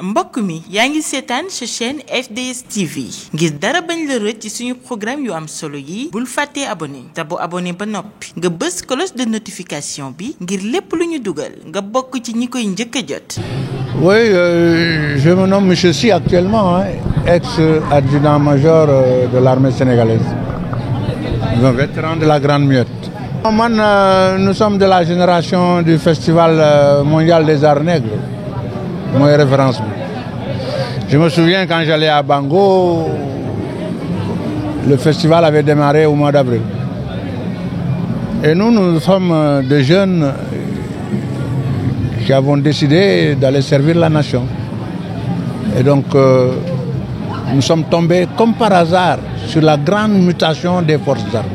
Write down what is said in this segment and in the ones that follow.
mbokk mi yaa ngi seetaan sa chaîne FDS TV ngir dara bañ la rëcc ci suñu programme yu am solo yi bul fàttee abonné te bu abonné ba noppi nga bës cloche de notification bi ngir lépp lu ñu dugal nga bokk ci ñi koy njëkk a jot. Oui, je me nomme Monsieur Sy actuellement, ex-adjudant-major de l'armée sénégalaise, un vétéran de la Grande Muette. Nous sommes de la génération du Festival mondial des arts nègres. Moi, référence. Je me souviens quand j'allais à Bango, le festival avait démarré au mois d'avril. Et nous sommes des jeunes qui avons décidé d'aller servir la nation. Et donc, nous sommes tombés comme par hasard sur la grande mutation des forces armées.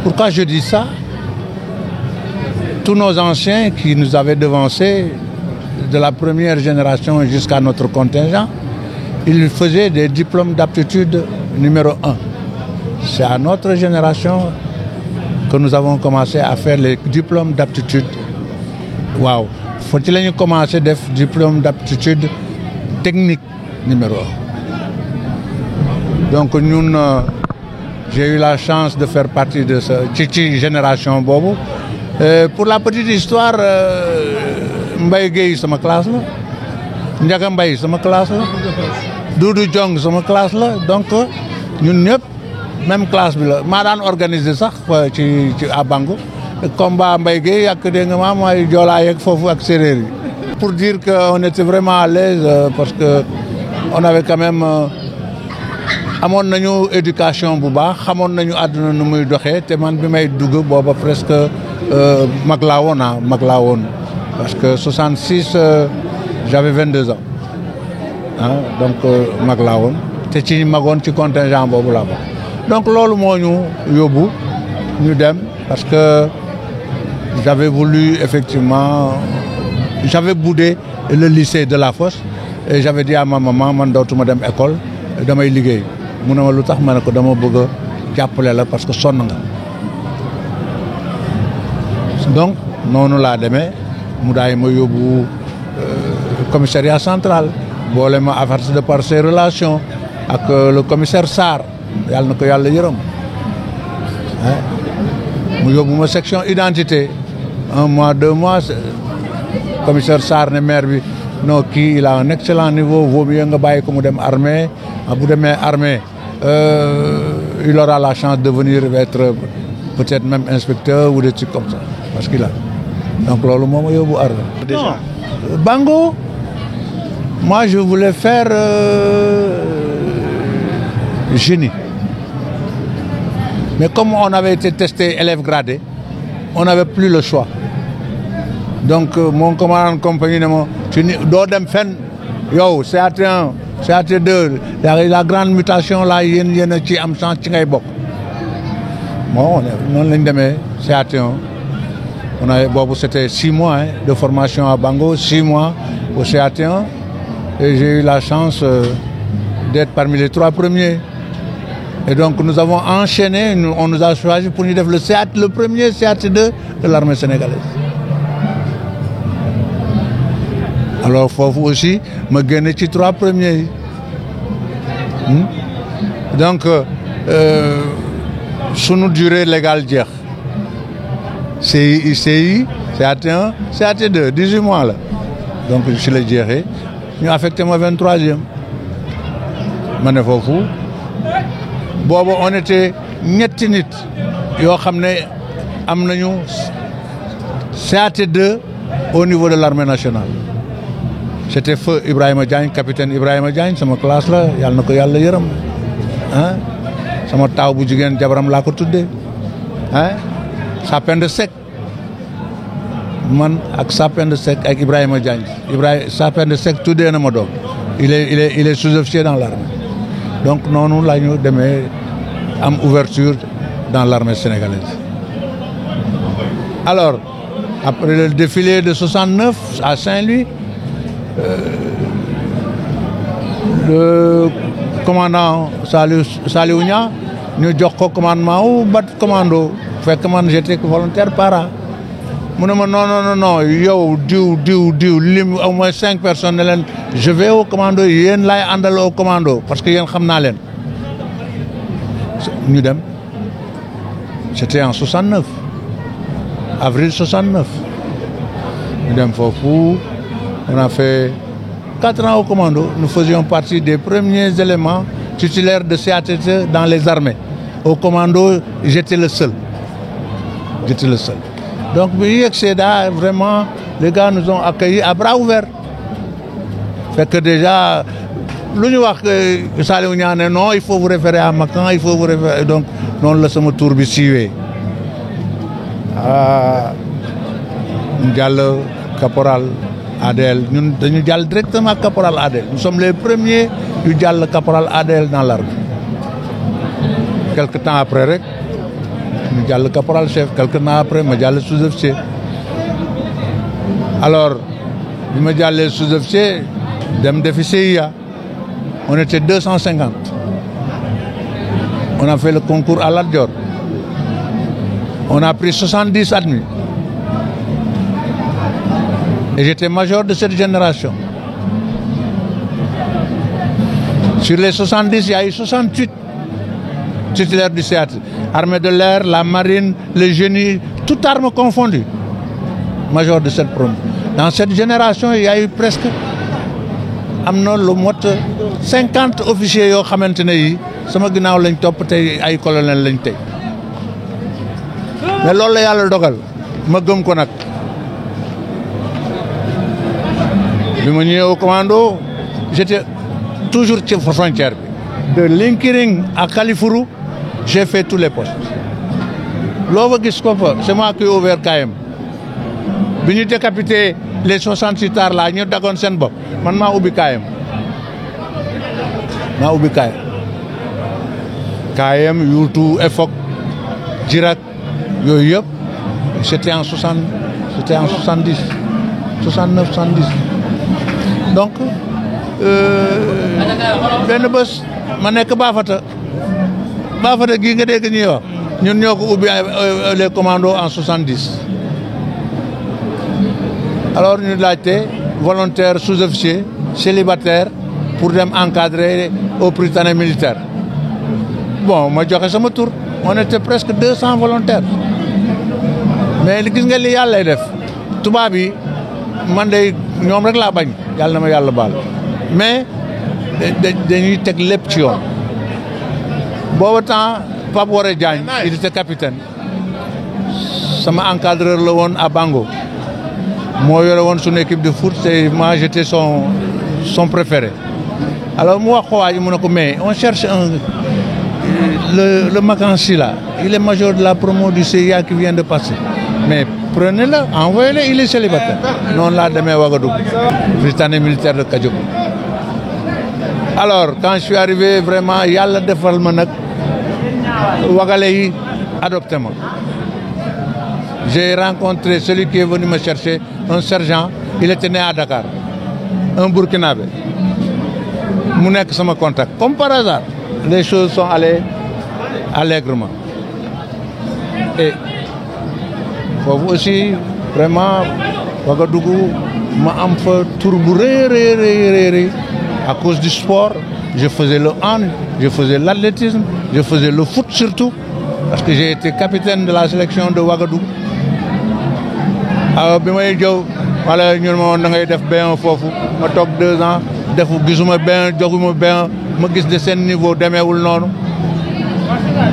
Pourquoi je dis ça? Tous nos anciens qui nous avaient devancés, de la première génération jusqu'à notre contingent, ils faisaient des diplômes d'aptitude numéro 1. C'est à notre génération que nous avons commencé à faire les diplômes d'aptitude. Waaw, faut-il commencer des diplômes d'aptitude technique numéro 1. Donc nous, j'ai eu la chance de faire partie de cette génération bobo. Pour la petite histoire, Mbaye Gueye sama classe la, Ndiaga Mbaye sama classe la, Doudou Diong sama classe la, donc ñun ñëpp même classe bi la maa daan organiser sax ci à Bango combat Mbaye Gueye ak dégg nga maam ay joolaa yeeg foofu ak séeréer yi. Pour dire que on était vraiment à l'aise parce que on avait quand même amoon nañu éducation bu baax xamoon nañu àdduna nu muy doxee te man bi may dugg booba presque mag laa woon parce que 66 j'avais 22 ans donc mag laa woon te ci magoon ci contingent boobu laa ba donc loolu moo ñu yóbbu ñu dem parce que j'avais voulu effectivement j'avais boudé le lycée de la Fosse et j'avais dit à ma maman man dootuma dem école damay liggéey mu ne ma lu tax ma ne ko dama bëgg a jàppale la parce que sonn nga donc noonu laa demee mu daay ma yóbbu commissariat central boole ma affaire de par ses relations ak le commissaire Sarr yàlla na ko yàlla yërëm mu yóbbu ma section identité 1 mois 2 mois commissaire Sarr ne maire bi non kii il a un excellent niveau vaut mieux nga bàyyi ko mu dem armée bu demee armée il aura la chance de venir être peut-être même inspecteur ou des trucs comme ça parce qu'il a donc loolu moo ma yóbbu armée. Déjà Bango moi je voulais faire génie mais comme on avait été testé élève gradé on n'avait plus le choix donc mon commandant de compagnie ne ma doo dem fenn yow CAT1 CAT2 la grande mutation là yéen a ci am chance ci ngay bokk bon noonu lañ demee CAT1 on avait boobu c'était 6 mois de formation à Bango 6 mois au CAT1 et j'ai eu la chance d'être parmi les 3 premiers et donc nous avons enchaîné on nous a choisi pour ñu def le premier CAT2 de l'armée sénégalaise. Alors foofu aussi ma génne ci 3 premiers yi donc sunu durée légale jeex CI CAT1 CAT2 18 mois la donc ci la jeexee ñu affecté ma 23e ma ne foofu boobu on était ñetti nit yoo xam ne am nañu CAT2 au niveau de l'armée nationale. C'était feu Ibrahima Diagne capitaine Ibrahima Diagne sama classe la yàlla na ko yàlla yërëm sama taaw bu jigéen jabaram laa ko tuddee Sapende Seck man ak Sapende Seck ak Ibrahima Diagne Sapende Seck tuddee na ma doom il est sous-officier dans l'armée donc noonu la ñu demee am ouverture dans l'armée sénégalaise. Alors après le défilé de 69 à Saint-Louis le commandant Saliou Niang ñu jox ko commandement wu bat commando fekk man j'étais volontaire para mu ne ma non yow diw lim au moins 5 personnes ne leen je vais au commando yéen laay àndal au commando parce que yéen xam naa leen ñu dem c'était en 69 avril 69 ñu dem foofu on a fait 4 ans au commando nous faisions partie des premiers éléments titulaires de CATT dans les armées au commando j'étais le seul donc bi ñu yegsee daa vraiment les gars nous ont accueillis à bras ouverts fekk déjà lu ñu wax Saliou Niane non il faut vous référer à Macan il faut vous référer donc noonu la sama tour bi siiwee ñu jàll caporal ADL ñun dañu jàll directement caporal ADL nous sommes les premiers yu jàll caporal ADL dans l'armée quelque temps après rek ñu jàll caporal chef quelque temps après ma jàll sous-officier alors bi ma jàllee sous-officier dem defi CIA on était 250 on a fait le concours à Lat Dior on a pris 70 admis et j'étais major de cette génération sur les 70 il y a eu 68 titulaires du CAT armée de l'air la marine le génie toute arme confondue major de cette promo dans cette génération il y a eu presque am na lu mot 50 officiers yoo xamante ne yi sama ginnaaw lañ topp tey ay colonel lañ tey mais loolu la yàlla dogal ma gëm ko nag bi ma ñëwee au commando j'étais toujours ci frontière bi de Linkiring à Kalifourou j'ai fait tous les postes loo fa gis ko fa c'est moi qui ai ouvert KM bi ñu décapité les 66 tar là ñu dagoon seen bopp man maa ubbi KM Youtou EFOC Jirak yooyu yëpp c'était en 70 69 70 donc benn bés ma nekk Bafata gii nga dégg ñuy wax ñun ñoo ko ubbi les commandos en 70 alors ñu laajte volontaire sous-officier célibataire pour dem encadrer au Prytanée militaire bon ma joxe sama tur on était presque 200 volontaires mais gis nga li yàlla lay def tubaab yi man de ñoom rek laa bañ yàlla na ma yàlla baal mais dañuy teg lépp ci yoon booba temps Pape Woré Diagne il était capitaine sama encadreur la woon à Bango moo yore woon suñu équipe de foot et moi j'étais son préféré alors mu wax ko waa ji mu ne ko mais on cherche le Macansi là il est major de la promo du CIA qui vient de passer mais prenez-le envoyez-le il est célibataire noonu laa demee Ouagadougou Prytanée militaire de Kadioko alors quand je suis arrivé vraiment yàlla defal ma nag wagale yi adopté ma j'ai rencontré celui qui est venu me chercher un sergent il était né à Dakar un Burkinabé mu nekk sama contact comme par hasard les choses sont allées allègrement et foofu aussi vraiment Ouagadougou ma am fa tur bu rëy à cause du sport je faisais le hand je faisais l'athlétisme je faisais le foot surtout parce que j'ai été capitaine de la sélection de Ouagadougou bi may jow wala ñun ma woon da ngay def B1 foofu ma toog 2 ans defu gisuma B1 joxuma B1 ma gis de seen niveau demeewul noonu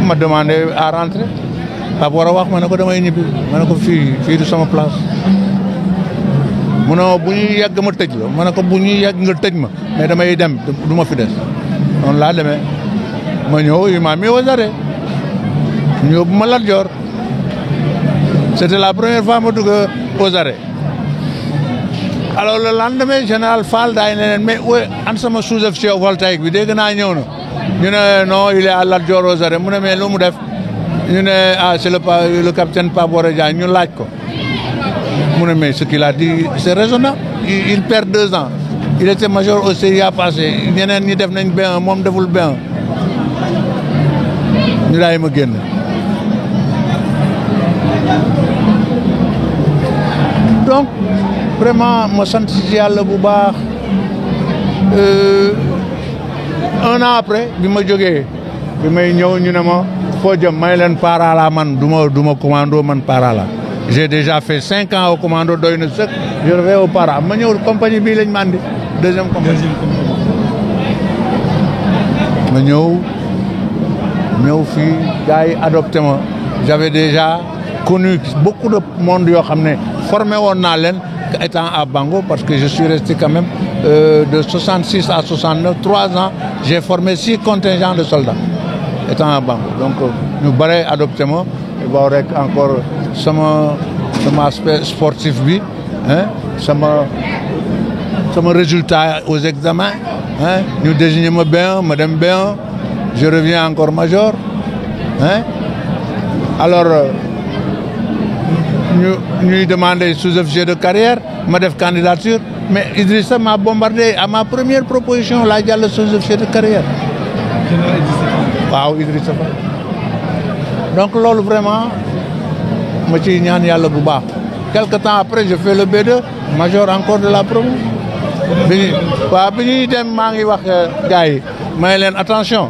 ma demandé à rentrer Pape war a wax ma ne ko damay ñibbi ma ne ko fii du sama place mu ne bu ñuy yegg ma tëj la ma ne ko bu ñuy yegg nga tëj ma mais damay dem du ma fi des noonu laa demee ma ñëw il m'a mis aux arrêts ñëw bu ma Lat Dior c'était la première fois ma dugg aux arrêts alors le lendemain général Fall daay ne leen mais an sama sous-officier voltaïque bi dégg naa ñëw na ñu ne non il est à Lat Dior aux arrêts mu ne mais lu mu def ñu ne c'est le capitaine Pape Woré Diagne ñu laaj ko mu ne mais ce qu'il a dit c'est raisonnable il perd 2 ans il était major au CIA passé ñeneen ñi def nañ B1 moom deful B1 ñu daay ma génn donc vraiment ma sant ci yàlla bu baax. Un an après bi ma jógee bi may ñëw ñu ne ma foo jëm may leen para la man du ma commando man para la j'ai déjà fait 5 ans au commando doy na sëkk je vais au para ma ñëw compagnie bii lañ ma andi deuxième compagnie ma ñëw fii gars yi adopté ma j'avais déjà connu beaucoup de monde yoo xam ne formé woon naa leen étant à Bango parce que je suis resté quand même de 66 à 69 3 ans j'ai formé 6 contingents de soldats étant à Bango donc ñu bare adopté ma ba rek encore sama aspect sportif bi sama résultat aux examens ñu désigné ma B1 ma dem B1 je reviens encore major alors ñuy demandé sous-officier de carrière ma def candidature mais Idrissa m'a bombardé à ma première proposition laa jàll sous-officier de carrière waaw Idrissa Ba donc loolu vraiment ma ciy ñaan yàlla bu baax quelque temps après je fais le B2 major encore de la promo bi ñuy dem maa ngi wax gars yi may leen attention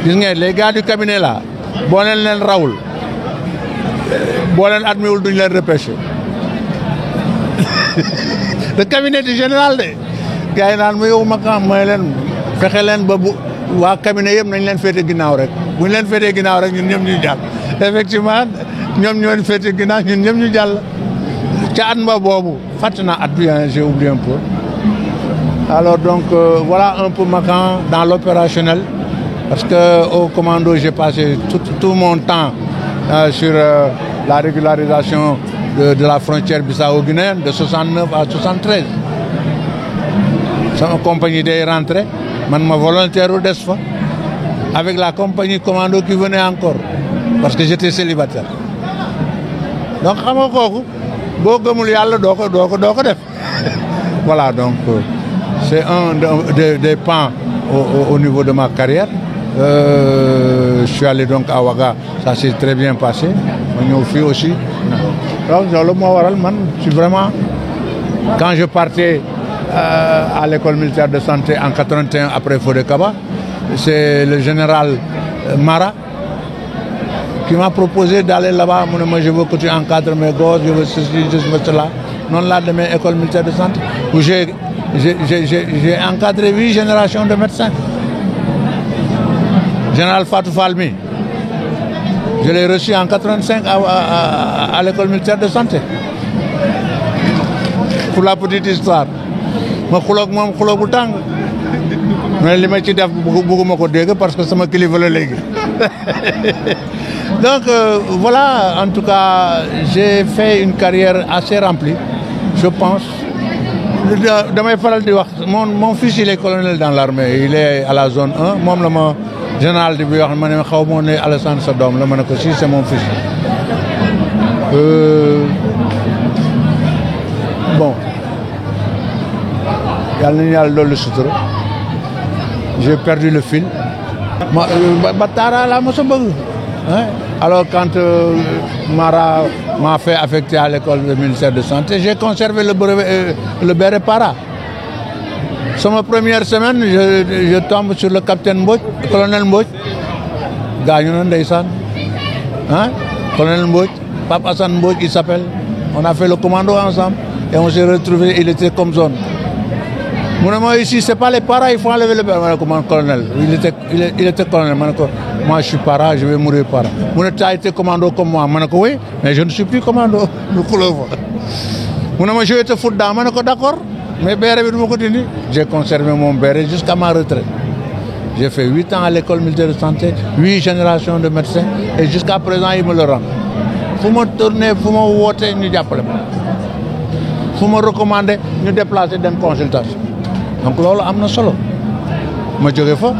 gis ngeen les gars du cabinet là boo leen rawul boo leen admiwul duñ leen repêché le cabinet du général de gars yi naan ma yow ma kan may leen fexe leen ba bu waa cabinet yëpp nañ leen féete ginnaaw rek buñ leen féetee ginnaaw rek ñun ñëpp ñu jàll effectivement ñoom ñoo leen féete ginnaaw ñun ñëpp ñu jàll ca at ma boobu fàtte naa at bi j'ai oublié un peu alors donc voilà un peu marquant dans l'opérationnel parce que au commando j'ai passé tout mon temps sur la régularisation de la frontière bissau-guinéenne de 69 à 73 sama compagnie day rentré man ma volontaire u des fa avec la compagnie commando qui venait encore parce que j'étais célibataire donc xam nga kooku boo gëmul yàlla doo ko def voilà donc c'est un des pans au niveau de ma carrière je suis allé donc à Ouaga ça s'est très bien passé ma ñëw fii aussi donc loolu moo waral man je suis vraiment quand je partais à l'école militaire de santé en 81 après Fodé Kaba c'est le général Mara qui m'a proposé d'aller là-bas mu ne ma je veux que tu encadres mes gosses je veux ceci je veux cela noonu laa demee école militaire de santé où j'ai encadré 8 générations de médecins général Fatou Fall mi je l'ai reçu en 85 à l'école militaire de santé pour la petite histoire ma xuloog moom xuloo bu tàng mais li ma ci def bëgguma ko dégg parce que sama kilifa la léegi donc voilà en tout cas j'ai fait une carrière assez remplie je pense damay faral di wax mon fils il est colonel dans l'armée il est à la zone 1 moom la ma général di bi wax ma ne xaw moo ne Alassane sa doom la ma ne ko si c'est mon fils bon yàlla nañu yàlla loolu sutura j'ai perdu le fil ba taara la ma sa bëgg alors quand Mara m'a fait affecter à l'école militaire de santé j'ai conservé le brevet le béret para sama première semaine je tombe sur le capitaine Mbodj colonel Mbodj gaañu na ndeysaan colonel Mbodj Pape Assane Mbodj il s'appelle on a fait le commando ensemble et on s'est retrouvé il était comme zone mu ne ma ici c'est pas les paras il faut enlever le béret ma ne ko man colonel il était colonel ma ne ko moi je suis para je vais mourir para mu ne tu as été commando comme moi ma ne ko oui mais je ne suis plus commando lu xuloo fa mu ne ma je vais te foutre dans ma ne ko d'accord mais béret bi du ma ko dindi j'ai conservé mon béret jusqu'à ma retraite j'ai fait 8 ans à l'école militaire de santé 8 générations de médecins et jusqu'à présent il me le rend fu ma tourné fu ma wootee ñu jàppale ma fu ma recommandé ñu déplacé dem consultation donc loolu am na solo ma jóge fa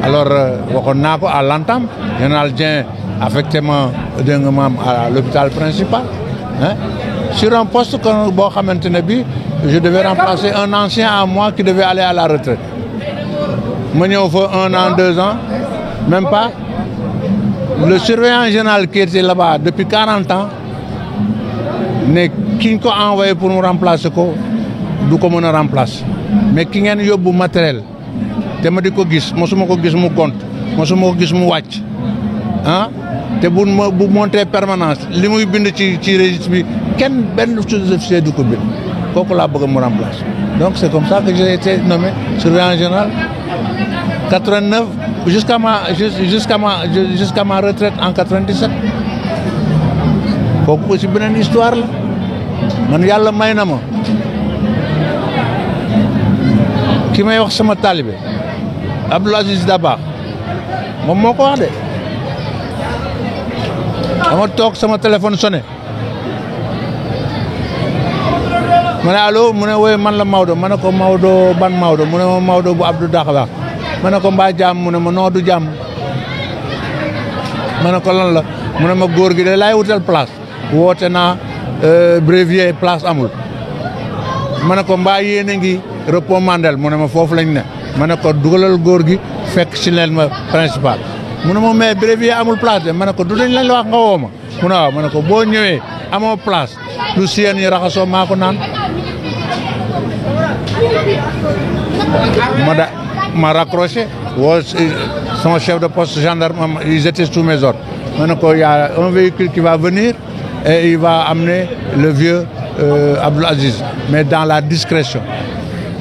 alors waxoon naa ko à l'entame général Dieng affecté ma dégg nga maam à l'hôpital principal sur un poste que boo xamante ne bi je devais remplacer un ancien à moi qui devait aller à la retraite ma ñëw fa 1 an 2 ans même pas le surveillant général qui était là-bas depuis 40 ans ne ki ñu ko envoyé pour mu remplacer ko du ko mën a remplacer mais ki ngeen yóbbu matériel te ma di ko gis mosuma ko gis mu gont mosuma ko gis mu wàcc ah te bu monté permanence li muy bind ci registre bi kenn benn sous-officier du ko bind kooku laa bëgg mu remplacer donc c'est comme ça que j'ai été nommé surveillant général 89 jusqu'à ma retraite en 97 kooku aussi beneen histoire la man yàlla may na ma ki may wax sama talibé Abdoul Aziz Dabakh moom moo ko wax de dama toog sama téléphone sonné ma ne allo mu ne woy man la Maodo ma ne ko Maodo ban Maodo mu ne ma Maodo bu Abdou Dabakh ma ne ko mbaa jàmm mu ne ma noo du jàmm ma ne ko lan la mu ne ma góor gi de laay wutal place woote naa Brévier place amul ma ne ko mbaa yéen a ngi repos Mandel mu ne ma foofu lañ ne ma ne ko dugalal góor gi fekk si leen ma principal mu ne ma mais Brévier amul place de ma ne ko du dañ lañ la wax nga woo ma mu ne waaw ma ne ko boo ñëwee amoo place lu siyeen yi raxasoo maa ko naan ma raccroché woo son chef de poste gendarme ils étaient sous mes ordres ma ne ko y a un véhicule qui va venir et il va amener le vieux Abdoul Aziz mais dans la discrétion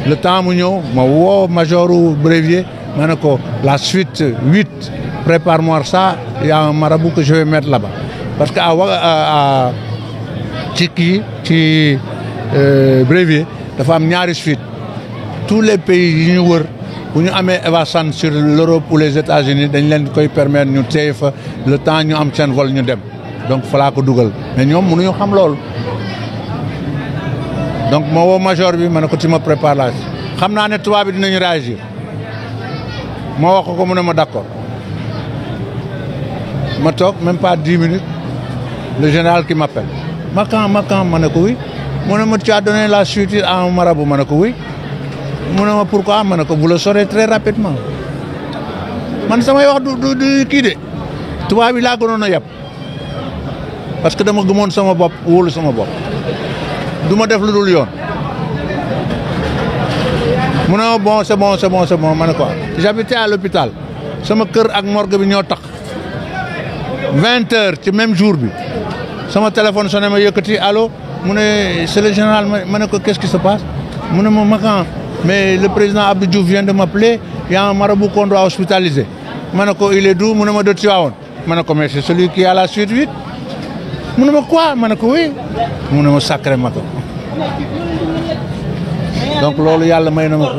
le temps mu ñëw ma woo majoru Brévier ma ne ko la suite 8 prépare-moi ça il y a un marabout que je vais mettre là-bas parce que ci Brévier dafa am ñaari suite tous les pays yi ñu wër bu ñu amee évasion sur l'Europe ou les États-Unis dañ leen koy permettre ñu téye fa le temps ñu am seen vol ñu dem donc fa laa ko dugal mais ñoom mënuñu xam loolu donc ma woo major bi ma ne ko tu me prépares là xam naa ne tubaab bi dinañu réagir ma wax ko mu ne ma d'accord ma toog même pas 10 minutes le général qui m'appelle Makan ma ne ko oui mu ne ma tu as donné la suite à un marabout ma ne ko oui mu ne ma pourquoi ma ne ko vous le saurez très rapidement man samay wax du kii de tubaab bi laa gënoon a yab parce que dama gëmoon sama bopp wóolu sama bopp du ma def lu dul yoon mu ne ma bon c'est bon ma ne ko j'habitais à l'hôpital sama kër ak morgue bi ñoo tax 20 heures ci même jour bi sama téléphone sonné ma yëkkati allo mu ne c'est le général ma ne ko qu'est-ce qui se passe mu ne ma Makan mais le président Abdou Diouf vient de m'appeler il y a un marabout qu'on doit hospitaliser ma ne ko il est d'où mu ne ma de Tivaouane ma ne ko mais c'est celui qui est à la suite 8 mu ne ma quoi ma ne ko oui mu ne ma sacré ma ko donc loolu yàlla may na ma ko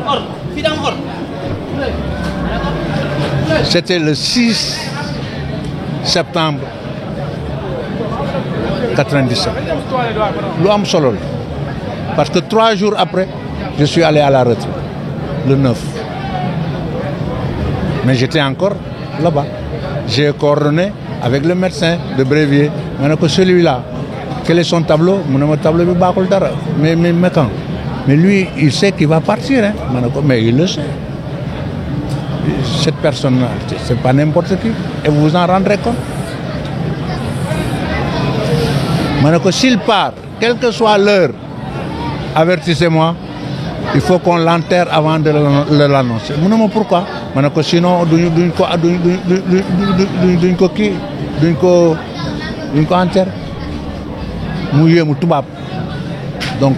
c'était le 6 septembre 97 lu am solo la parce que 3 jours après je suis allé à la retraite le 9 mais j'étais encore là-bas j'ai coordonné avec le médecin de Brévier ma ne ko celui-là quel est son tableau mu ne ma tableau bi baaxul dara mais quand mais lui il sait qu'il va partir hein ma ne ko mais il le sait cette personne-là c'est pas n'importe qui et vous vous en rendrez compte ma ne ko s'il part quelle que soit l'heure avertissez-moi il faut qu'on l'enterre avant de l'annoncer mu ne ma pourquoi ma ne ko sinon duñ ko enterre mu yéemu tubaab donc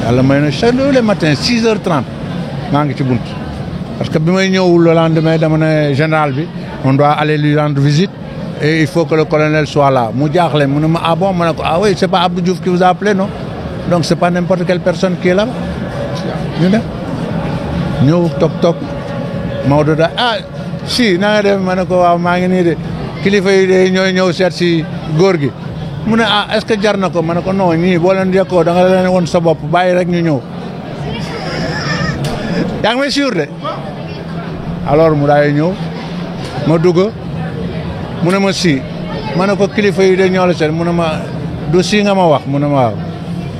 yàlla may na chaque les matins 6h30 maa ngi ci bunt parce que bi may ñëw le lendemain dama ne général bi on doit aller lui rendre visite et il faut que le colonel soit là mu jaaxle mu ne ma ah bon ma ne ko ah oui c'est pas Abdou Diouf qui vous a appelé non donc c'est pas n'importe quelle personne qui est là ñu ne ñëw toog Maodo da ah si na nga def ma ne ko waaw maa ngi nii de kilifa yi de ñooy ñëw seet si góor gi mu ne ah est-ce que jar na ko ma ne ko non ñii boo leen jekkoo da nga leen woon sa bopp bàyyi rek ñu ñëw yaa ngi may suivre de alors mu daay ñëw ma dugg mu ne ma si ma ne ko kilifa yi de ñoo la seet mu ne ma du si nga ma wax mu ne ma waaw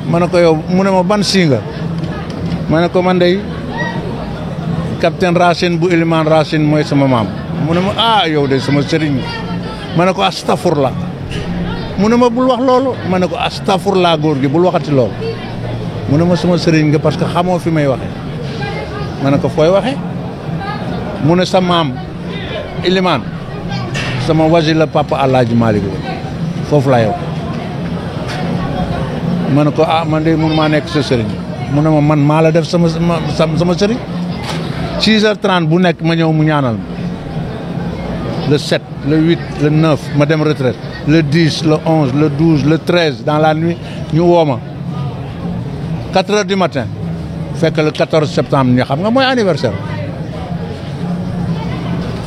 ma ne ko yow mu ne ma ban si nga ma ne ko man dey capitaine Racine bu Elimane Racine mooy sama maam mu ne ma ah yow de sama sëriñ ma ne ko astafurla mu ne ma bul wax loolu ma ne ko astafurlaa góor gi bul waxati loolu mu ne ma sama sëriñ nga parce que xamoo fi may waxee ma ne ko fooy waxee mu ne sa maam Ilimaan sama wasi la papa Alaaji Maalik la foofu laa yow ma ne ko man de mun maa nekk sa sëriñ mu ne ma man maa la def sama sëriñ 6h30 bu nekk ma ñëw mu ñaanal ma le 7 le 8 le 9 ma dem retraite le 10 le 11 le 12 le 13 dans la nuit ñu woo ma 4h du matin fekk le 14 septembre ni xam nga mooy anniversaire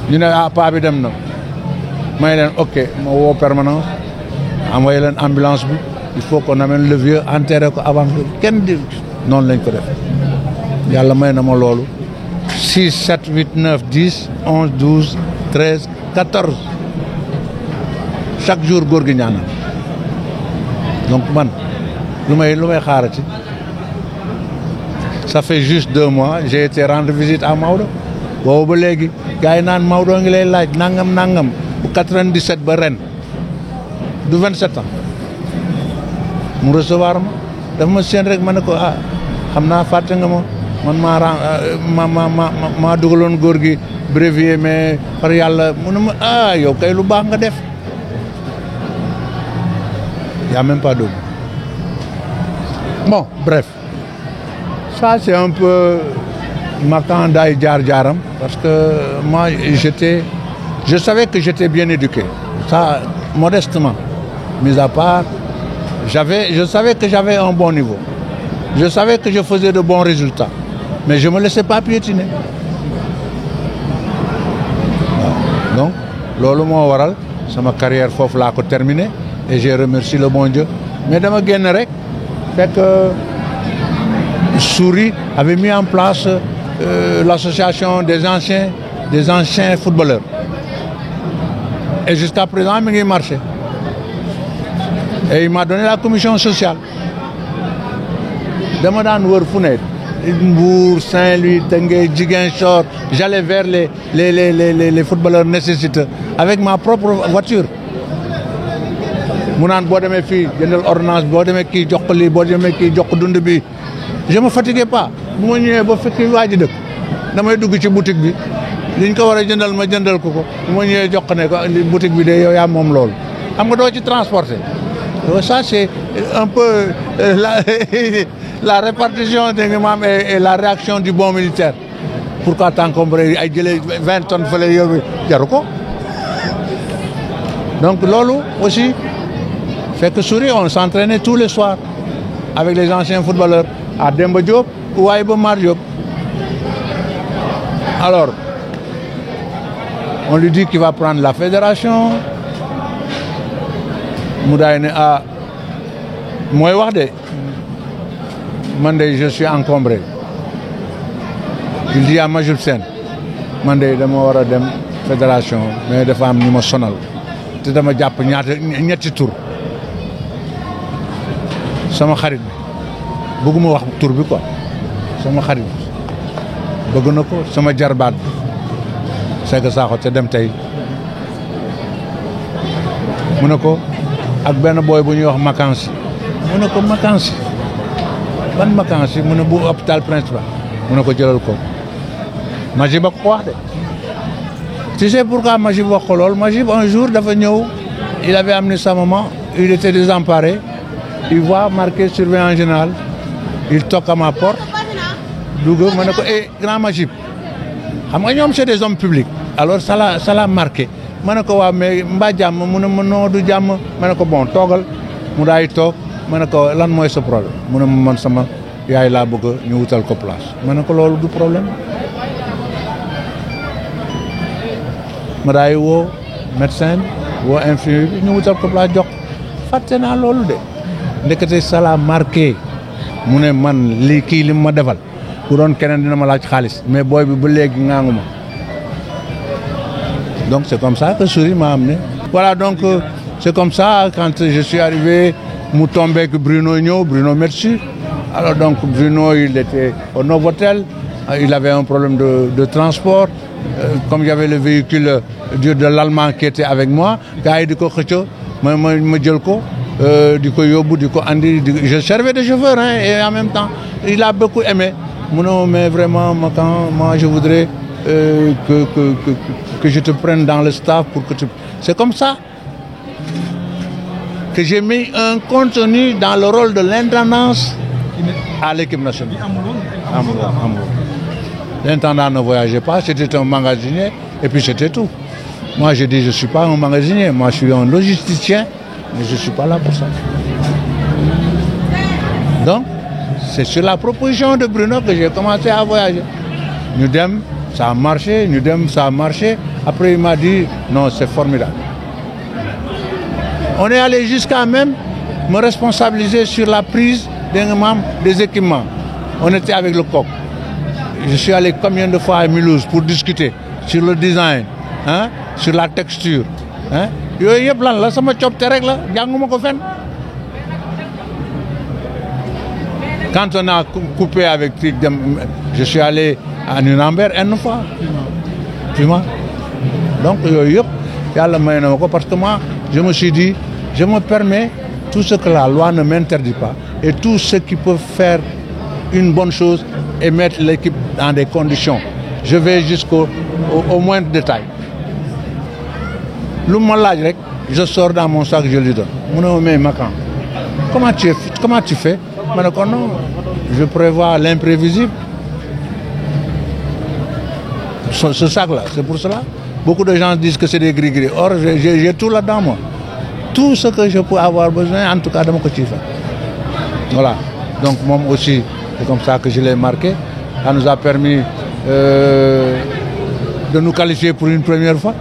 ñu ne paa bi dem na may leen ok ma woo permanence envoyé leen ambulance bi il faut qu'on amène le vieux enterré ko avant kenn di noonu lañ ko def yàlla may na ma loolu 6 7 8 9 10 11 12 13 14 chaque jour góor gi ñaanal donc man lu may xaarati ça fait juste 2 mois j'ai été rendre visite à Maodo boobu ba léegi gars yi naan Maodo ngi lay laaj nangam bu 97 ba ren du 27 ans mu recevoir ma dafa ma seen rek ma ne ko xam naa fàtte nga ma man maa dugaloon góor gi brévier mais par yàlla mu ne ma yow kay lu baax nga def y a même pas d'eau. Bon, bref. Ça, c'est un peu marquant d'ail jaar-jaaram parce que moi, je savais que j'étais bien éduqué. Ça, modestement. Mis à part, je savais que j'avais un bon niveau. Je savais que je faisais de bons résultats. Mais je ne me laissais pas piétiner. Donc, loolu moo waral sama carrière foofu laa ko terminé et j'ai remercié le bon Dieu. Mais dama génn rek fekk Souris avait mis en place l'association des anciens footballeurs. Et jusqu'à présent, mi ngi marché. Et il m'a donné la commission sociale. Dama daan wër fu ne Mbour, Saint-Louis, Teungueth, Ziguinchor, j'allais vers les footballeurs nécessiteux avec ma propre voiture. mu naan boo demee fii jëndal ordonnance boo demee kii jox ko lii boo demee kii jox ko dund bi je me fatiguais pas bu ma ñëwee ba fekk waa ji dëkk damay dugg ci boutique bi liñ ko war a jëndal ma jëndal ko bu ma ñëwee jox ko ne ko boutique bi de yow yaa moom loolu xam nga doo ci transporter ça c'est un peu la répartition de nga maam et la réaction du bon militaire pourquoi t'encombrer ay jëlee 20 tonnes fële yow jaru ko donc loolu aussi fait que Souris, on s'entraînait tous les soirs avec les anciens footballeurs à Demba Diop ou à Iba Mar Diop. Alors, on lui dit qu'il va prendre la fédération. Moudaïne a moi je suis encombré. Il dit à Majub Sen, Mandé dama wara dem fédération mais dafa am ñu ma sonal te dama japp ñetti tour. sama xarit bi bëgguma wax tur bi quoi sama xarit bëgg na ko sama jarbaat bi Sega Sakho te dem tey mu ne ko ak benn booy bu ñuy wax Makansi mu ne ko Makansi ban Makansi mu ne bu hôpital principal mu ne ko jëlal ko Majib a ko wax de tu sais pourquoi Majib wax ko lool Majib un jour dafa ñëw il avait amené sa maman il était désemparé. Il voit marqué surveillant général, il toque à ma porte. Douga, je dis, grand Majib, c'est des hommes publics. Alors ça l'a marqué. Je dis, mais je non du jam. Je dis, bon, togal, je dis, tok. Je dis, lan moy ce problème. Je dis, man sama yaay la bëgg ñu wutal ko place. Je dis, lolu du problème. Je dis, wo médecin, wo infirmier, ñu wutal ko place jox. Faté na lolu de. ndekete ça l'a marqué mu ne man lii kii li ma defal bu doon keneen dina ma laaj xaalis mais booy bi ba léegi ngaangu ma donc c'est comme ça que Souris m'a amené voilà donc c'est comme ça quand je suis arrivé mu tombé que Bruno ñëw Bruno Metsu alors donc Bruno il était au Novotel il avait un problème de transport comme il y avait le véhicule de l'Allemand qui était avec moi gars yi di ko xëcco ma jël ko di ko yóbbu di ko andi je servais de chauffeur hein, et en même temps il a beaucoup aimé mu ne mais vraiment moi je voudrais que je te prenne dans le staff pour que tu... C'est comme ça que j'ai mis un contenu dans le rôle de l'intendance à l'équipe nationale. L'intendant ne voyageait pas, c'était un magasinier et puis c'était tout. Moi j'ai dit je ne suis pas un magasinier, moi je suis un logisticien, mais je ne suis pas là pour ça. Donc c'est sur la proposition de Bruno que j'ai commencé à voyager. Nous dem, ça a marché, nous dem, ça a marché. Après il m'a dit non, c'est formidable. On est allé jusqu'à même me responsabiliser sur la prise des équipements. On était avec le coq. Je suis allé combien de fois à Mulhouse pour discuter sur le design, hein, sur la texture. Hein. Quand on a coupé avec je suis allé à Nuremberg une fois. Donc, parce que moi, je me suis dit, je me permets tout ce que la loi ne m'interdit pas et tout ce qui peut faire une bonne chose et mettre l'équipe dans des conditions. Je vais jusqu'au moindre détail. Je sors dans mon sac, je lui donne. Comment tu fais? Non, je prévois l'imprévisible. Ce sac-là, c'est pour cela. Beaucoup de gens disent que c'est des gris-gris. Or, j'ai tout là-dedans, moi. Tout ce que je peux avoir besoin, en tout cas, de mon côté. Voilà. Donc, moi aussi, c'est comme ça que je l'ai marqué. Ça nous a permis de nous qualifier pour une première fois.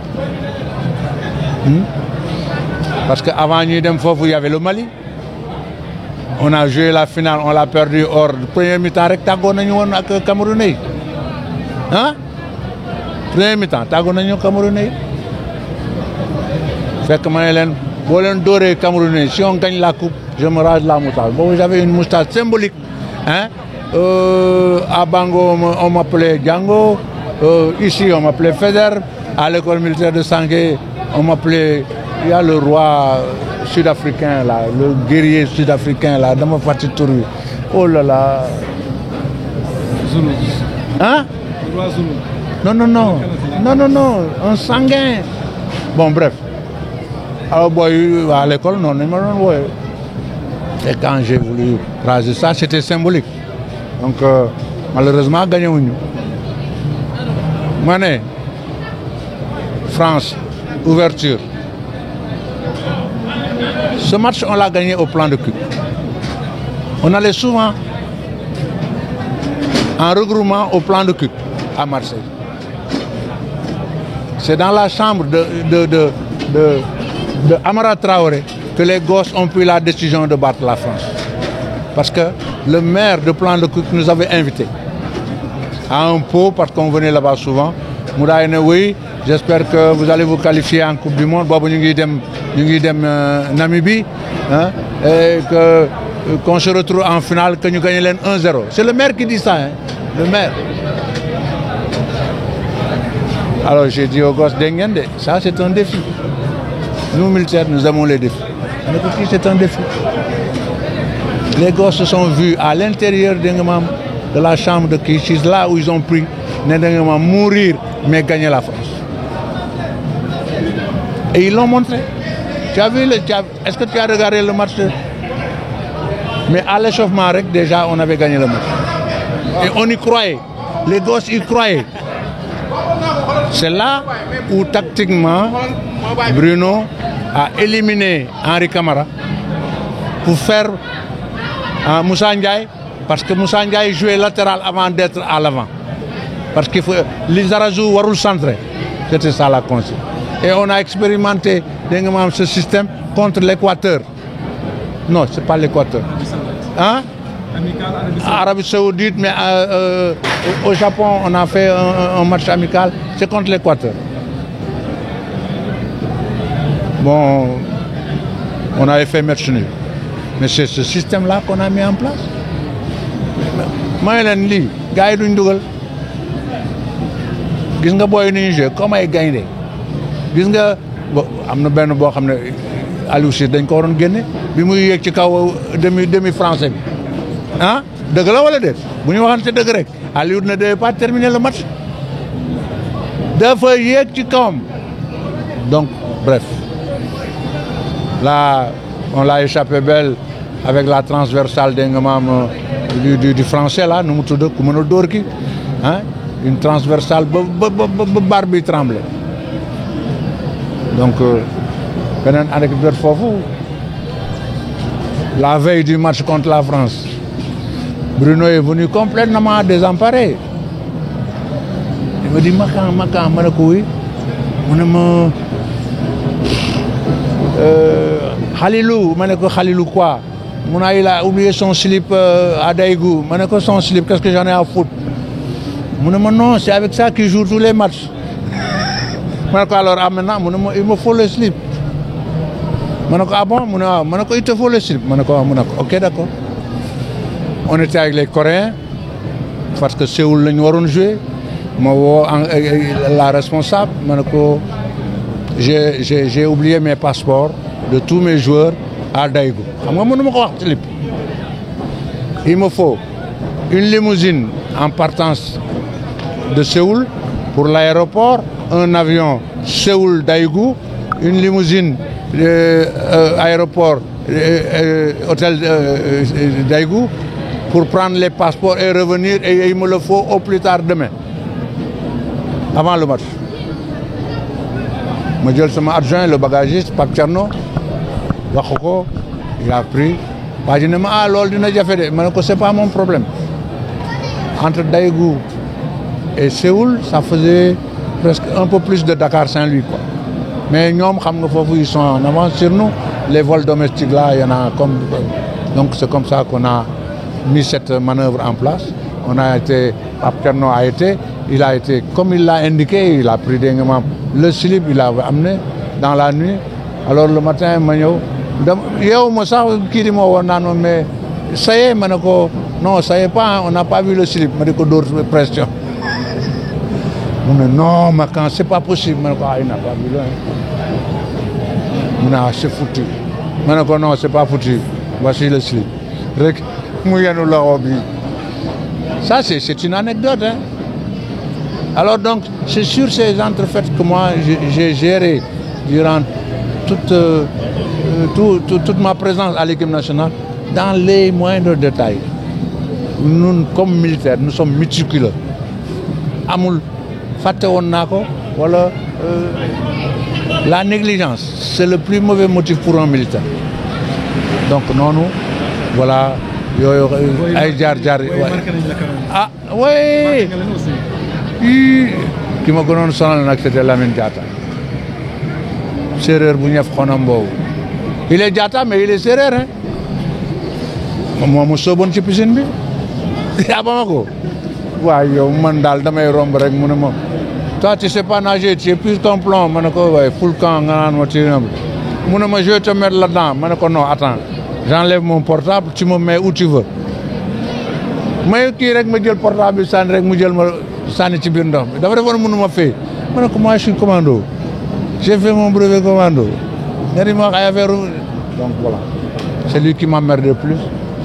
Parce qu'avant Nidem Fofu, il y avait le Mali. On a joué la finale, on l'a perdu. Or, le premier mi-temps, on a eu Camerounais. Hein? Premier mi-temps, on a eu Camerounais. Fait que moi, Camerounais, si on gagne la coupe, je me rase la moustache. Bon, j'avais une moustache symbolique. Hein? À Bango, on m'appelait Django. Ici, on m'appelait Feder. À l'école militaire de Sangué, on m'appelait... Il y a le roi sud-africain, là, le guerrier sud-africain, là, dans ma partie tour. Oh là là. Zulu. Hein? Le roi Zulu. Non, non, non. Non, non, non. Un sanguin. Bon, bref. Alors, bon, à l'école, non, non. Et quand j'ai voulu raser ça, c'était symbolique. Donc, malheureusement, gagné-nous. Mané, France, ouverture. Ce match, on l'a gagné au plan de cul. On allait souvent en regroupement au plan de cul à Marseille. C'est dans la chambre de Amara Traoré que les gosses ont pris la décision de battre la France. Parce que le maire de plan de cul nous avait invités à un pot, parce qu'on venait là-bas souvent. Mouda oui, j'espère que vous allez vous qualifier en Coupe du Monde. Nous sommes Namibie, hein, et qu'on se retrouve en finale, que nous gagnons 1-0. C'est le maire qui dit ça, hein, le maire. Alors j'ai dit aux gosses d'Engende, ça c'est un défi. Nous militaires, nous aimons les défis. C'est un défi. Les gosses se sont vus à l'intérieur de la chambre de Kichis, là où ils ont pris mourir, mais gagner la France. Et ils l'ont montré. Tu as vu est-ce que tu as regardé le match? Mais à l'échauffement, déjà, on avait gagné le match. Et on y croyait. Les gosses y croyaient. C'est là où, tactiquement, Bruno a éliminé Henri Camara pour faire Moussa Ndiaye, parce que Moussa Ndiaye jouait latéral avant d'être à l'avant. Parce que les Arazou warul centré. C'était ça la consigne. Et on a expérimenté ce système contre l'Équateur. Non, ce n'est pas l'Équateur. Hein? Arabie Saoudite, mais au Japon, on a fait un match amical. C'est contre l'Équateur. Bon, on avait fait match nul. Mais c'est ce système-là qu'on a mis en place. Moi, je gars yi dugal. Gis nga boy ni jeu comme ay gaynde. Gis nga amna benn bo xamné Aliou Cissé dañ ko waroon génne bi muy yéeg ci kaw demi français bi ah dëgg la wala déet bu ñu waxante dëgg rek Aliou ne devait pas terminer le match dafa yéeg ci kawam donc bref là on l'a échappé belle avec la transversale dégg nga maam du français là nu mu tudd ku mën a dóor ki ah une transversale ba barre bi tremblé donc beneen anecdote foofu la veille du match contre la France Bruno est venu complètement désemparé il me dit Makan ma ne ko oui mu ne ma Khalilou ma ne ko Khalilou quoi mu ne il a oublié son slip à Daïgou ma ne ko son slip qu'est-ce que j'en ai à foutre mu ne ma non c'est avec ça qu'il joue tous les matchs ma ne ko alors maintenant mu ne ma il me faut le slip ma ne ko ah bon mu ne waaw ma ne ko il te faut le slip ma ne ko waaw mu ne ko ok d'accord on était avec les Coréens parce que Séoul la ñu waroon jouer ma woo la responsable ma ne ko j'ai oublié mes passeports de tous mes joueurs à Daïgou xam nga mënu ma ko wax slip il me faut une limousine en partance de Séoul pour l'aéroport un avion Séoul-Daïgou une limousine aéroport hôtel Daïgou pour prendre les passeports et revenir et il me le faut au plus tard demain avant le match ma jël sama adjoint le bagagiste Pape Thierno wax ko il a pris waa ji ne ma ah loolu dina jafe de ma ne ko c'est pas mon problème entre Daïgou et Séoul ça faisait presque un peu plus de Dakar-Saint-Louis quoi mais ñoom xam nga foofu ils sont en avance sur nous les vols domestiques là il y en a comme donc c'est comme ça qu'on a mis cette manœuvre en place on a été Pape Thierno a été il a été comme il l'a indiqué il a pris le slip il l'a amené dans la nuit alors le matin ma ñëw yow ma sax kii di ma woon naan ma mais ça y est ma ne ko non ça y est pas on n'a pas vu le slip ma di ko dóor pression mu ne non ma quand c'est pas possible ma ne ko ah il n'a pas vu mu ne ah c'est foutu ma ne ko non c'est pas foutu voici le slip rek mu yenu loxo bi ça c'est une anecdote hein alors donc c'est sur ces entrefaites que moi j'ai géré durant toute ma présence à l'équipe nationale dans les moindres détails nous comme militaires nous sommes méticuleux amul fàtte woon naa ko wala la négligence c'est le plus mauvais motif pour un militaire donc noonu voilà yooyu ay jaar-jaar ah oui ki ma gënoon sonal nag c'était Lamine Diatta séeréer bu ñëf xonam boobu il est Diatta mais il est séeréer hein moom mu sooboon ci piscine bi yaa ba ma ko waaye yow man daal damay romb rek mu ne ma toi tu sais pas nager tu es plus ton plomb ma ne ko waaye full camp nga naan ma ci mu ne ma je vais te mettre là-dedans ma ne ko non attends j'enlève mon portable tu me mets où tu veux may kii rek ma jël portable bi sànni rek mu jël ma sànni ci biir ndox mi dafa defoon mënu ma fay ma ne ko moi je suis commando j'ai fait mon brevet commando nga di ma wax ay affaire donc voilà c'est lui qui m'emmerde le plus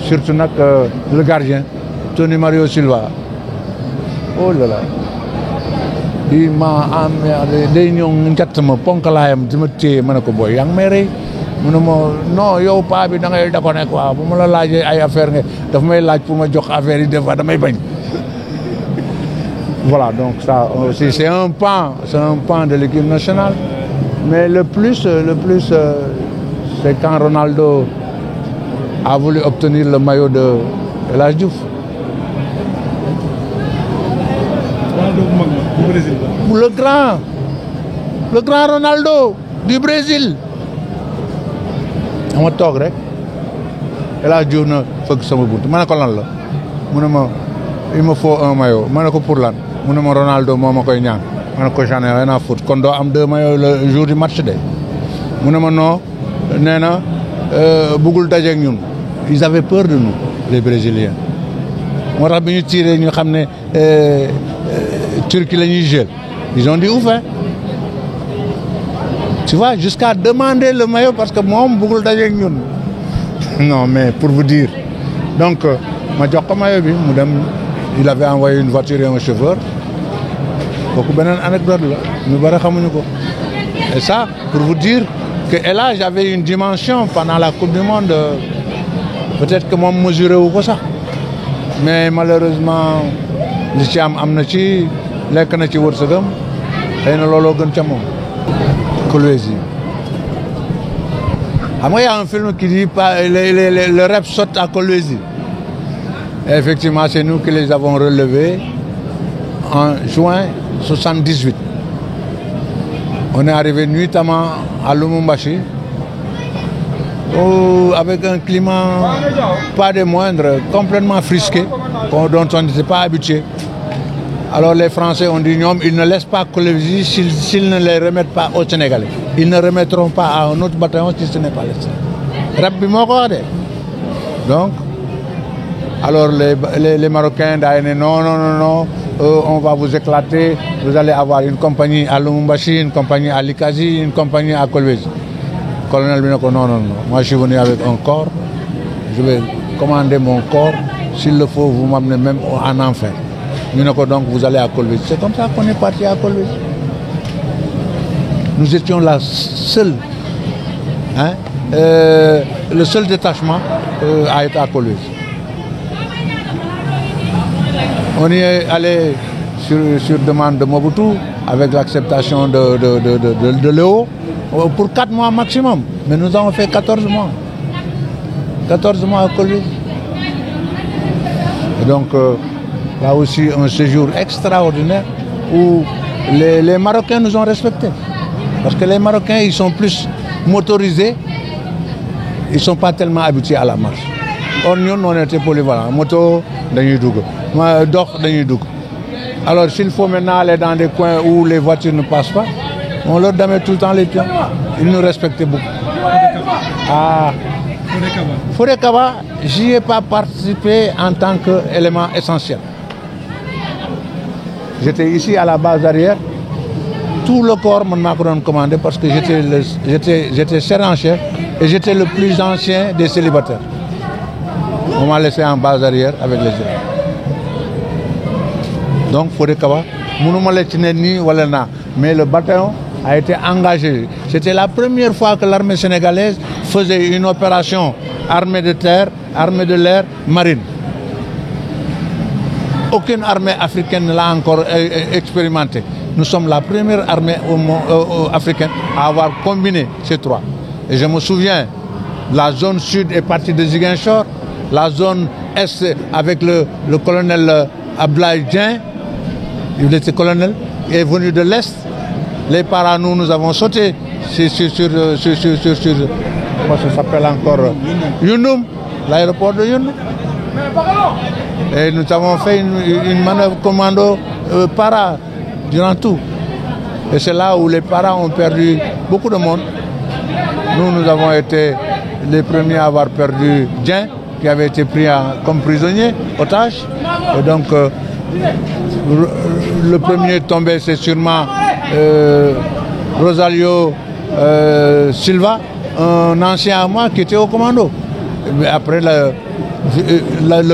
surtout nag le gardien Tony Mario Silva oh là là il m'a emmerdé day ñëw njatt ma ponkalaayam di ma téye ma ne ko booy yaa ngi may rey mu ne ma non yow paa bi da ngay da ko nekk waaw bu ma la laajee ay affaire nga daf may laaj pour ma jox affaire yi des fois damay bañ voilà donc ça aussi c'est un pan de l'équipe nationale mais le plus c'est quand Ronaldo a voulu obtenir le maillot de El Hadj Diouf. Du Brésil. le grand Ronaldo du Brésil. dama toog rek El Hadj Diouf na fëgg sama bunt ma ne ko lan la mu ne ma il me faut un maillot ma ne ko pour lan mu ne ma Ronaldo moo ma koy ñaan ma ne ko j'en ai rien à foutre kon doo am 2 maillots le jour du match de mu ne ma non nee na bëggul dajeeg ñun ils avaient peur de nous les Brésiliens moo tax bi ñu tiré ñu xam ne Turquie la ñuy jël ils ont dit ouf hein Tu vois, jusqu'à demander le maillot parce que moi, je ne sais pas. Non, mais pour vous dire. Donc, il avait envoyé une voiture et un chauffeur. Beaucoup une anecdote là. Et ça, pour vous dire que là, j'avais une dimension pendant la Coupe du Monde. Peut-être que moi, je mesurais ou ça. Mais malheureusement, je suis amnachi, les canachis wursagam, et ne l'olo gunchamo. Kolwezi. Il y a un film qui dit le rêve saute à Kolwezi. Effectivement, c'est nous qui les avons relevés en juin 1978. On est arrivé nuitamment à Lumumbashi avec un climat pas des moindres, complètement frisqué, dont on n'était pas habitué. Alors les Français ont dit non, ils ne laissent pas Kolwezi s'ils ne les remettent pas aux Sénégalais. Ils ne remettront pas à un autre bataillon si ce n'est pas laissé. Donc, alors les Marocains disent non, on va vous éclater, vous allez avoir une compagnie à Lumumbashi, une compagnie à Likazi, une compagnie à Kolwezi. Le colonel lui dit non, moi je suis venu avec un corps, je vais commander mon corps, s'il le faut, vous m'amenez même en enfer. Donc vous allez à Kolwezi. C'est comme ça qu'on est parti à Kolwezi. Nous étions la seule, le seul détachement a été à Kolwezi. On y est allé sur demande de Mobutu, avec l'acceptation de Léo, pour 4 mois maximum. Mais nous avons fait 14 mois. 14 mois à Kolwezi. Et donc, là aussi, un séjour extraordinaire où les Marocains nous ont respectés. Parce que les Marocains, ils sont plus motorisés, ils ne sont pas tellement habitués à la marche. Or, nous, on était polyvalents. Moto, alors, s'il faut maintenant aller dans des coins où les voitures ne passent pas, on leur donnait tout le temps les pions. Ils nous respectaient beaucoup. Fodé Kaba, j'y ai pas participé en tant qu'élément essentiel. J'étais ici à la base arrière. Tout le corps m'a commandé parce que j'étais sergent-chef et j'étais le plus ancien des célibataires. On m'a laissé en base arrière avec les jeunes. Donc, Fodé Kaba, mais le bataillon a été engagé. C'était la première fois que l'armée sénégalaise faisait une opération armée de terre, armée de l'air, marine. Aucune armée africaine ne l'a encore expérimenté. Nous sommes la première armée africaine à avoir combiné ces trois. Et je me souviens, la zone sud est partie de Ziguinchor, la zone est avec le colonel Ablaye Dien, il était colonel, il est venu de l'Est. Les paras, nous avons sauté sur comment ça s'appelle encore, Yunum, l'aéroport de Yunum. Et nous avons fait une manœuvre commando para durant tout. Et c'est là où les paras ont perdu beaucoup de monde. Nous avons été les premiers à avoir perdu Dien, qui avait été pris comme prisonnier, otage. Et donc, le premier tombé, c'est sûrement Rosalio Silva, un ancien à moi qui était au commando. Mais après, le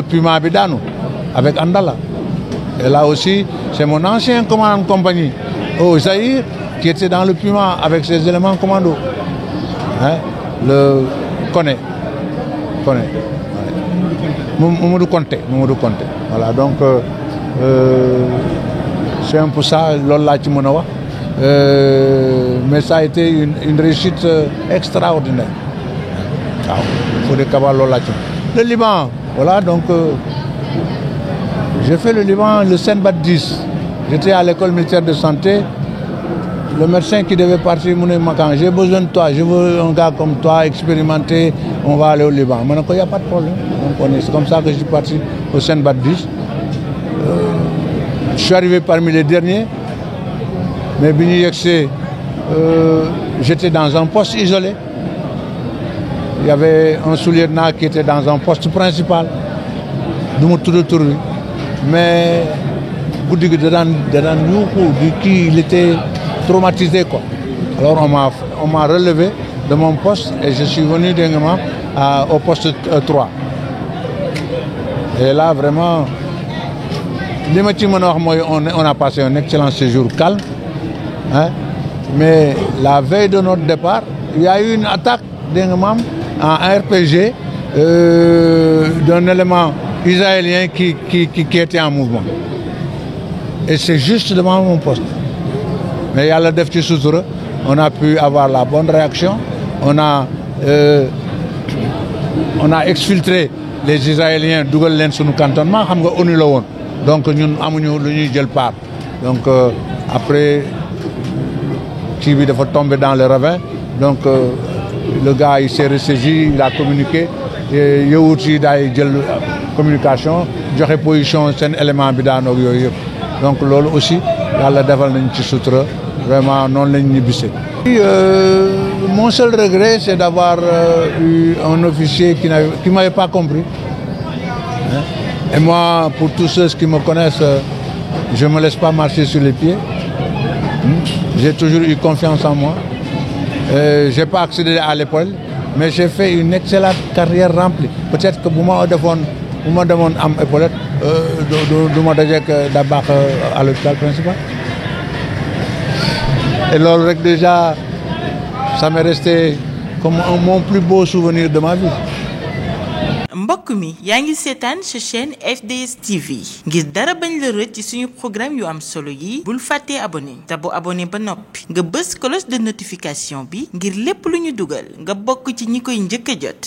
Puma Abidano, avec Andala. Et là aussi, c'est mon ancien commandant de compagnie, Zahir, qui était dans le Puma avec ses éléments commando. Le Koné. Mamadou Konté. Voilà, donc c'est un peu ça, Lola Chimonawa. Mais ça a été une réussite extraordinaire. Le Liban, voilà, donc j'ai fait le Liban, le Senbat 10. J'étais à l'école militaire de santé. Le médecin qui devait partir m'a dit, j'ai besoin de toi, je veux un gars comme toi, expérimenté, on va aller au Liban. Il n'y a pas de problème. C'est comme ça que je suis parti au Senbat 10. Je suis arrivé parmi les derniers, mais j'étais dans un poste isolé. Il y avait un soulier-na qui était dans un poste principal. Mais il était traumatisé, quoi. Alors on m'a relevé de mon poste et je suis venu au poste 3. Et là, vraiment, on a passé un excellent séjour calme. Hein? Mais la veille de notre départ, il y a eu une attaque en RPG d'un élément israélien qui était en mouvement. Et c'est juste devant mon poste. Mais il y a le Defti Soutoura, on a pu avoir la bonne réaction. On a exfiltré les Israéliens dougal len sunu cantonnement xam nga ONU la woon donc ñun amuñu lu ñuy jël part donc après kii bi dafa tombé dans le ravin donc le gars il s'est ressaisi, il a communiqué yowut yi daay jël communication joxe position seen élément bi daanoog yooyu yëpp donc loolu aussi yàlla defal nañ ci sutura vraiment noonu lañ ñibbisee. Mon seul regret, c'est d'avoir eu un officier qui m'avait pas compris. Hein? Et moi, pour tous ceux qui me connaissent, je ne me laisse pas marcher sur les pieds. J'ai toujours eu confiance en moi. Je n'ai pas accédé à l'école, mais j'ai fait une excellente carrière remplie. Peut-être que pour moi, je me demande à l'épaulette, d'abord à l'hôpital principal. Et là, déjà, ça m'est resté comme mon plus beau souvenir de ma vie. mbokk mi yaa ngi seetaan sa chaîne FDS TV ngir dara bañ la rëcc ci suñu programme yu am solo yi bul fàttee abonné te bu abonné ba noppi nga bës cloche de notification bi ngir lépp lu ñu dugal nga bokk ci ñi koy njëkk a jot.